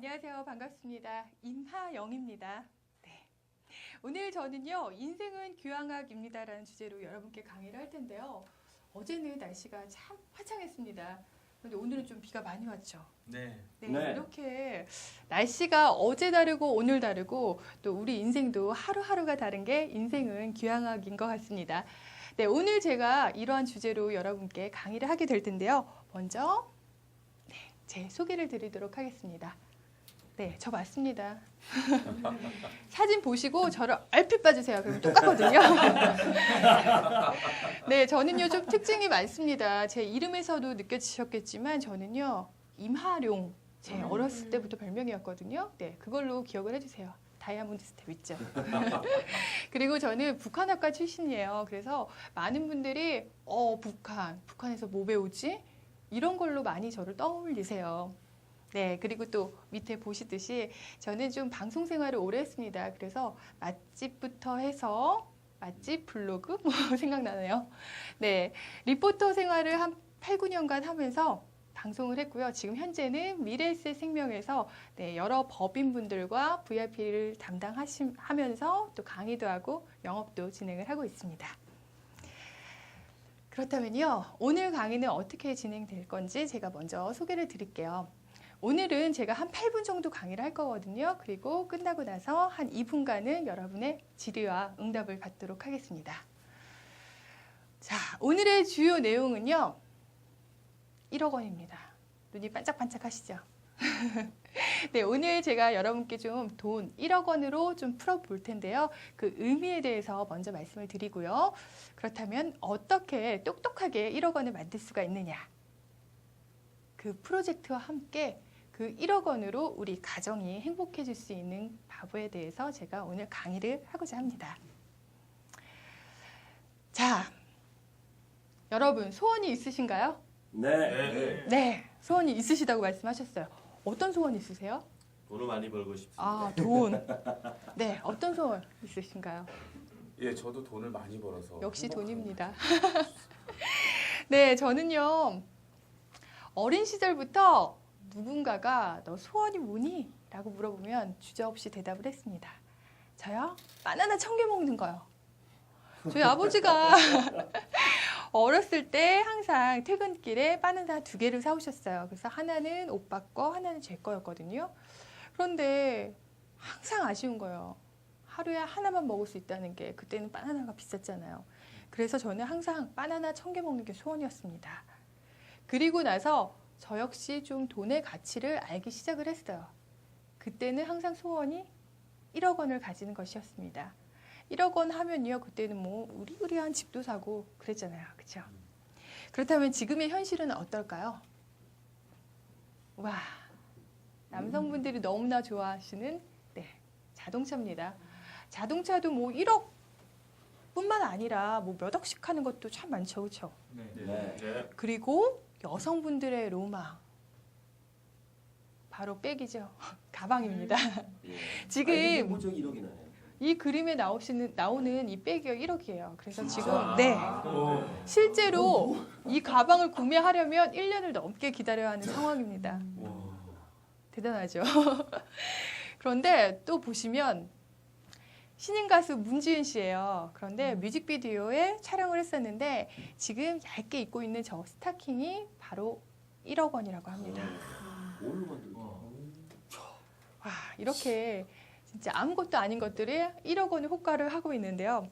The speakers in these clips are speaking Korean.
안녕하세요. 반갑습니다. 임하영입니다. 네. 오늘 저는요, 인생은 교양학입니다라는 주제로 여러분께 강의를 할 텐데요. 어제는 날씨가 참 화창했습니다. 그런데 오늘은 좀 비가 많이 왔죠. 네. 네. 이렇게 날씨가 어제 다르고 오늘 다르고 또 우리 인생도 하루하루가 다른 게 인생은 교양학인 것 같습니다. 네, 오늘 제가 이러한 주제로 여러분께 강의를 하게 될 텐데요. 먼저 제 소개를 드리도록 하겠습니다. 네, 저 맞습니다. 사진 보시고 저를 얼핏 봐주세요. 그러면 똑같거든요. 네, 저는요 좀 특징이 많습니다. 제 이름에서도 느껴지셨겠지만 저는요 임하룡, 제 어렸을 때부터 별명이었거든요. 네, 그걸로 기억을 해주세요. 다이아몬드 스텝 있죠. 그리고 저는 북한학과 출신이에요. 그래서 많은 분들이 북한에서 뭐 배우지? 이런 걸로 많이 저를 떠올리세요. 네, 그리고 또 밑에 보시듯이 저는 좀 방송 생활을 오래 했습니다. 그래서 맛집부터 해서 맛집 블로그 뭐 생각나네요. 네, 리포터 생활을 한 8, 9년간 하면서 방송을 했고요. 지금 현재는 미래에셋 생명에서 여러 법인분들과 VIP를 담당하면서 또 강의도 하고 영업도 진행을 하고 있습니다. 그렇다면요, 오늘 강의는 어떻게 진행될 건지 제가 먼저 소개를 드릴게요. 오늘은 제가 한 8분 정도 강의를 할 거거든요. 그리고 끝나고 나서 한 2분간은 여러분의 질의와 응답을 받도록 하겠습니다. 자, 오늘의 주요 내용은요, 1억 원입니다. 눈이 반짝반짝 하시죠? 네, 오늘 제가 여러분께 좀 돈 1억 원으로 좀 풀어볼 텐데요. 그 의미에 대해서 먼저 말씀을 드리고요. 그렇다면 어떻게 똑똑하게 1억 원을 만들 수가 있느냐? 그 프로젝트와 함께 그 1억 원으로 우리 가정이 행복해질 수 있는 방법에 대해서 제가 오늘 강의를 하고자 합니다. 자, 여러분 소원이 있으신가요? 네, 소원이 있으시다고 말씀하셨어요. 어떤 소원 있으세요? 돈을 많이 벌고 싶습니다. 아, 돈. 네, 어떤 소원 있으신가요? 예, 저도 돈을 많이 벌어서 역시 돈입니다. 네, 저는요. 어린 시절부터 누군가가 너 소원이 뭐니? 라고 물어보면 주저없이 대답을 했습니다. 저요? 바나나 1000개 먹는 거요. 저희 아버지가 어렸을 때 항상 퇴근길에 바나나 2개를 사오셨어요. 그래서 하나는 오빠 거, 하나는 제 거였거든요. 그런데 항상 아쉬운 거예요. 하루에 하나만 먹을 수 있다는 게, 그때는 바나나가 비쌌잖아요. 그래서 저는 항상 바나나 1000개 먹는 게 소원이었습니다. 그리고 나서 저 역시 좀 돈의 가치를 알기 시작을 했어요. 그때는 항상 소원이 1억 원을 가지는 것이었습니다. 1억 원 하면요, 그때는 뭐 우리한 집도 사고 그랬잖아요. 그렇죠? 그렇다면 지금의 현실은 어떨까요? 와, 남성분들이 너무나 좋아하시는 자동차입니다. 자동차도 뭐 1억 뿐만 아니라 뭐 몇 억씩 하는 것도 참 많죠. 그렇죠? 네. 그리고 여성분들의 로망, 바로 백이죠. 가방입니다. 지금 1억이 나네요. 이 그림에 나오는 이 백이요 1억이에요. 그래서 지금 실제로 이 가방을 구매하려면 1년을 넘게 기다려야 하는 상황입니다. 대단하죠. 그런데 또 보시면 신인 가수 문지은 씨예요. 그런데 뮤직비디오에 촬영을 했었는데 지금 얇게 입고 있는 저 스타킹이 바로 1억 원이라고 합니다. 와, 이렇게 진짜 아무것도 아닌 것들이 1억 원의 호가를 하고 있는데요.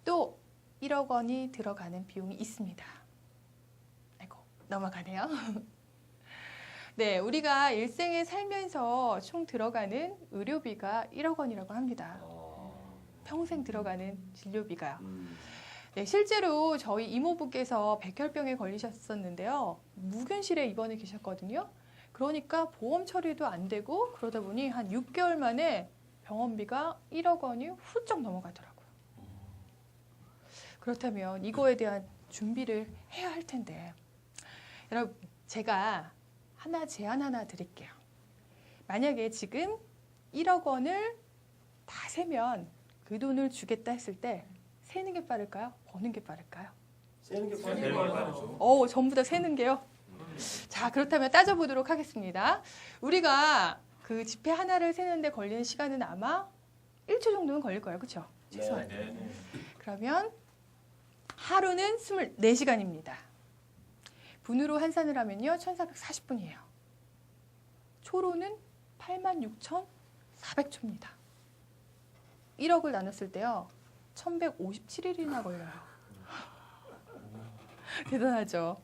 또 1억 원이 들어가는 비용이 있습니다. 아이고, 넘어가네요. 네, 우리가 일생에 살면서 총 들어가는 의료비가 1억 원이라고 합니다. 평생 들어가는 진료비가요. 네, 실제로 저희 이모부께서 백혈병에 걸리셨었는데요. 무균실에 입원해 계셨거든요. 그러니까 보험 처리도 안 되고 그러다 보니 한 6개월 만에 병원비가 1억 원이 훌쩍 넘어가더라고요. 그렇다면 이거에 대한 준비를 해야 할 텐데, 여러분, 제가 제안 하나 드릴게요. 만약에 지금 1억 원을 다 세면 그 돈을 주겠다 했을 때 세는 게 빠를까요? 버는 게 빠를까요? 세는 게 빠르죠. 전부 다 세는 게요? 자, 그렇다면 따져보도록 하겠습니다. 우리가 그 지폐 하나를 세는데 걸리는 시간은 아마 1초 정도는 걸릴 거예요. 그렇죠? 최소한. 네. 네. 그러면 하루는 24시간입니다. 분으로 환산을 하면요. 1440분이에요. 초로는 86,400초입니다. 1억을 나눴을 때요. 1157일이나 걸려요. 대단하죠?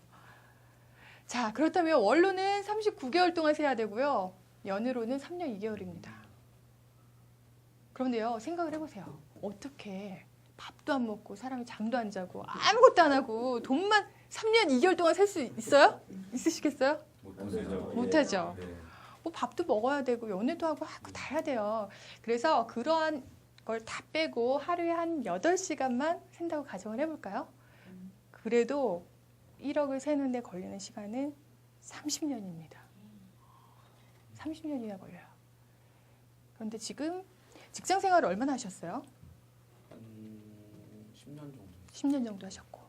자, 그렇다면 월로는 39개월 동안 세야 되고요. 연으로는 3년 2개월입니다. 그런데요, 생각을 해보세요. 어떻게 밥도 안 먹고 사람이 잠도 안 자고 아무것도 안 하고 돈만 3년 2개월 동안 살 수 있어요? 있으시겠어요? 못하죠. 못하죠. 네. 뭐 밥도 먹어야 되고 연애도 하고 그거 다 해야 돼요. 그래서 그러한 걸 다 빼고 하루에 한 8시간만 센다고 가정을 해볼까요? 그래도 1억을 세는데 걸리는 시간은 30년입니다. 30년이나 걸려요. 그런데 지금 직장 생활을 얼마나 하셨어요? 한 10년 정도. 10년 정도 하셨고.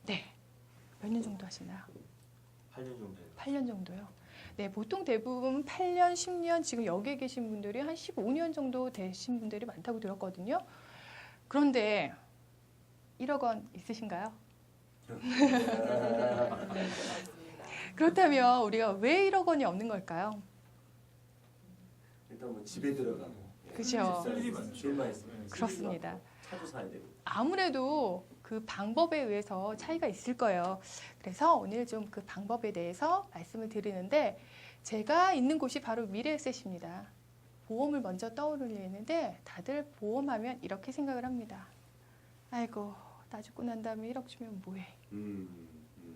네. 몇 년 정도 하시나요? 8년 정도 해요. 8년 정도요. 네, 보통 대부분 8년, 10년, 지금 여기에 계신 분들이 한 15년 정도 되신 분들이 많다고 들었거든요. 그런데 1억 원 있으신가요? 그렇다면 우리가 왜 1억 원이 없는 걸까요? 일단 뭐 집에 들어가고. 그죠. 집만 있으면 그렇습니다. 차도 사야 되고. 아무래도 그 방법에 의해서 차이가 있을 거예요. 그래서 오늘 좀 그 방법에 대해서 말씀을 드리는데 제가 있는 곳이 바로 미래에셋입니다. 보험을 먼저 떠올리는데 다들 보험하면 이렇게 생각을 합니다. 아이고 나 죽고 난 다음에 1억 주면 뭐해.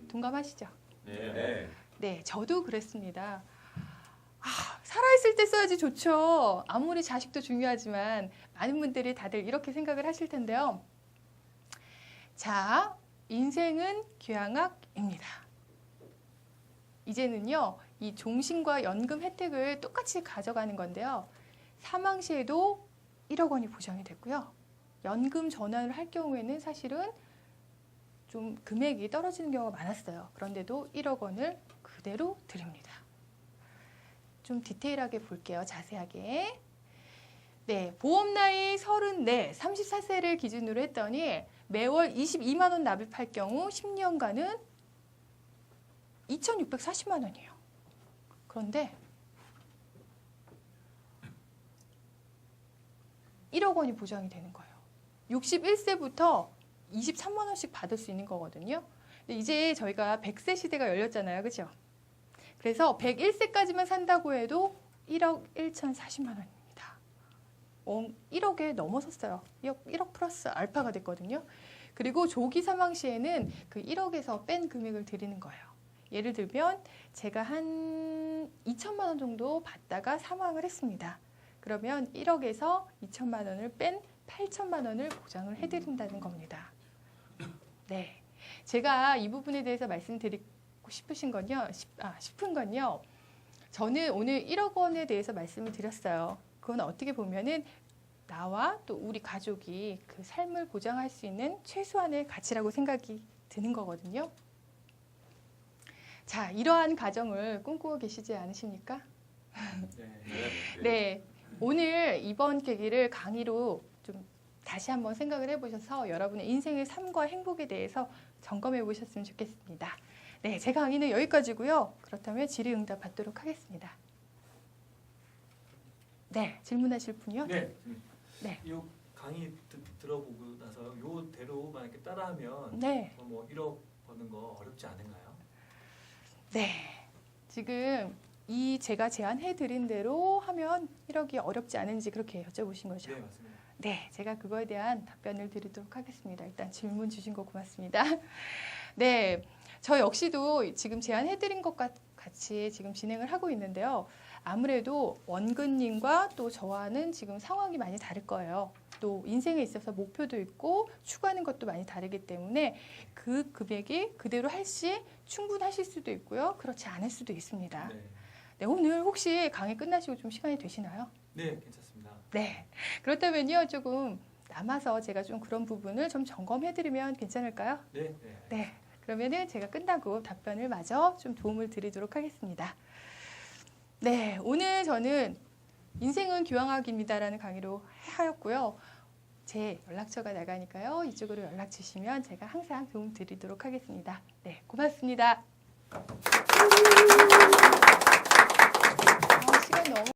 동감하시죠? 네. 네. 네, 저도 그랬습니다. 살아있을 때 써야지 좋죠. 아무리 자식도 중요하지만 많은 분들이 다들 이렇게 생각을 하실 텐데요. 자, 인생은 귀향학입니다. 이제는요, 이 종신과 연금 혜택을 똑같이 가져가는 건데요. 사망 시에도 1억 원이 보장이 됐고요. 연금 전환을 할 경우에는 사실은 좀 금액이 떨어지는 경우가 많았어요. 그런데도 1억 원을 그대로 드립니다. 좀 디테일하게 볼게요. 자세하게. 네, 보험 나이 34, 34세를 기준으로 했더니 매월 22만 원 납입할 경우 10년간은 2,640만 원이에요. 그런데 1억 원이 보장이 되는 거예요. 61세부터 23만 원씩 받을 수 있는 거거든요. 근데 이제 저희가 100세 시대가 열렸잖아요. 그렇죠? 그래서 101세까지만 산다고 해도 1억 1,040만 원입니다. 1억에 넘어섰어요. 1억 플러스 알파가 됐거든요. 그리고 조기 사망 시에는 그 1억에서 뺀 금액을 드리는 거예요. 예를 들면 제가 한 2천만 원 정도 받다가 사망을 했습니다. 그러면 1억에서 2천만 원을 뺀 8천만 원을 보장을 해드린다는 겁니다. 네, 제가 이 부분에 대해서 말씀드리고 싶은 건요. 저는 오늘 1억 원에 대해서 말씀을 드렸어요. 그건 어떻게 보면은 나와 또 우리 가족이 그 삶을 보장할 수 있는 최소한의 가치라고 생각이 드는 거거든요. 자, 이러한 가정을 꿈꾸고 계시지 않으십니까? 네, 오늘 이번 계기를 강의로 좀 다시 한번 생각을 해보셔서 여러분의 인생의 삶과 행복에 대해서 점검해 보셨으면 좋겠습니다. 네, 제 강의는 여기까지고요. 그렇다면 질의응답 받도록 하겠습니다. 네, 질문하실 분이요? 네. 네. 이 강의 들어보고 나서 요대로 만약에 따라하면 네. 뭐 1억 버는 거 어렵지 않은가요? 네. 지금 이 제가 제안해 드린 대로 하면 1억이 어렵지 않은지 그렇게 여쭤보신 거죠? 네, 맞습니다. 네, 제가 그거에 대한 답변을 드리도록 하겠습니다. 일단 질문 주신 거 고맙습니다. 네, 저 역시도 지금 제안해 드린 것과 같이 지금 진행을 하고 있는데요. 아무래도 원근님과 또 저와는 지금 상황이 많이 다를 거예요. 또 인생에 있어서 목표도 있고 추구하는 것도 많이 다르기 때문에 그 금액이 그대로 할 시 충분하실 수도 있고요. 그렇지 않을 수도 있습니다. 네. 네, 오늘 혹시 강의 끝나시고 좀 시간이 되시나요? 네, 괜찮습니다. 네. 그렇다면요, 조금 남아서 제가 좀 그런 부분을 좀 점검해드리면 괜찮을까요? 네, 네. 네. 그러면은 제가 끝나고 답변을 마저 좀 도움을 드리도록 하겠습니다. 네, 오늘 저는 인생은 교양학입니다라는 강의로 하였고요. 제 연락처가 나가니까요. 이쪽으로 연락 주시면 제가 항상 도움 드리도록 하겠습니다. 네, 고맙습니다. 시간 너무